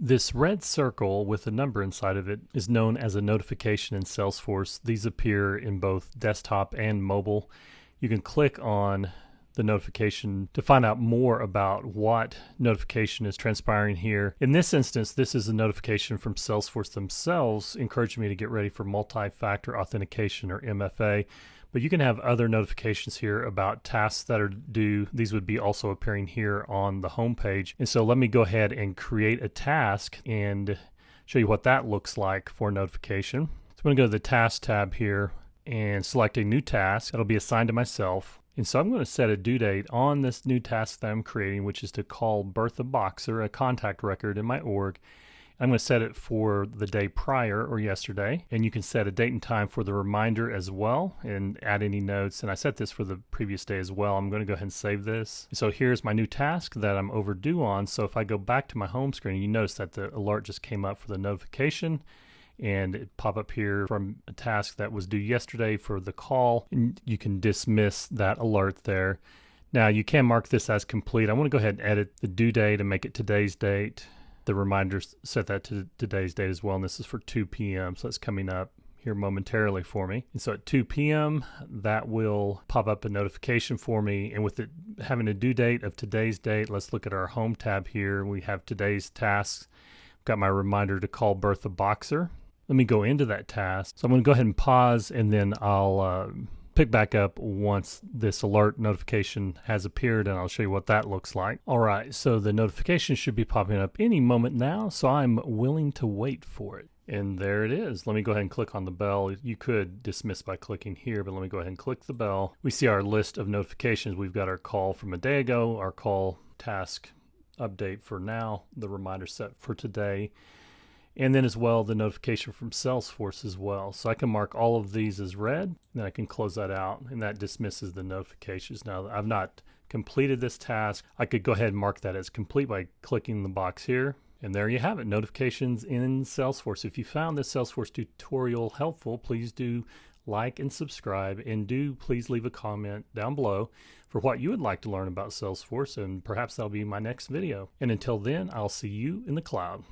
This red circle with a number inside of it is known as a notification in Salesforce. These appear in both desktop and mobile. You can click on the notification to find out more about what notification is transpiring here. In this instance, this is a notification from Salesforce themselves encouraging me to get ready for multi-factor authentication, or MFA. But you can have other notifications here about tasks that are due. These would be also appearing here on the home page. And so let me go ahead and create a task and show you what that looks like for notification. So I'm going to go to the Task tab here and select a new task that'll be assigned to myself. And so I'm going to set a due date on this new task that I'm creating, which is to call Bertha Boxer, a contact record in my org. I'm going to set it for the day prior, or yesterday, and you can set a date and time for the reminder as well and add any notes. And I set this for the previous day as well. I'm going to go ahead and save this. So here's my new task that I'm overdue on. So if I go back to my home screen, you notice that the alert just came up for the notification, and it pop up here from a task that was due yesterday for the call, and you can dismiss that alert there. Now you can mark this as complete. I want to go ahead and edit the due date and make it today's date. The reminders set that to today's date as well, and this is for 2 p.m. so that's coming up here momentarily for me. And so at 2 p.m. that will pop up a notification for me, and with it having a due date of today's date, let's look at our home tab here. We have today's tasks. I've got my reminder to call Bertha Boxer. Let me go into that task. So I'm going to go ahead and pause, and then I'll pick back up once this alert notification has appeared, and I'll show you what that looks like. All right, so the notification should be popping up any moment now, so I'm willing to wait for it. And there it is. Let me go ahead and click on the bell. You could dismiss by clicking here, but let me go ahead and click the bell. We see our list of notifications. We've got our call from a day ago, our call task update for now, the reminder set for today, and then as well the notification from Salesforce as well. So I can mark all of these as red, then I can close that out, and that dismisses the notifications. Now I've not completed this task. I could go ahead and mark that as complete by clicking the box here. And there you have it, notifications in Salesforce. If you found this Salesforce tutorial helpful, please do like and subscribe, and do please leave a comment down below for what you would like to learn about Salesforce, and perhaps that'll be my next video. And until then, I'll see you in the cloud.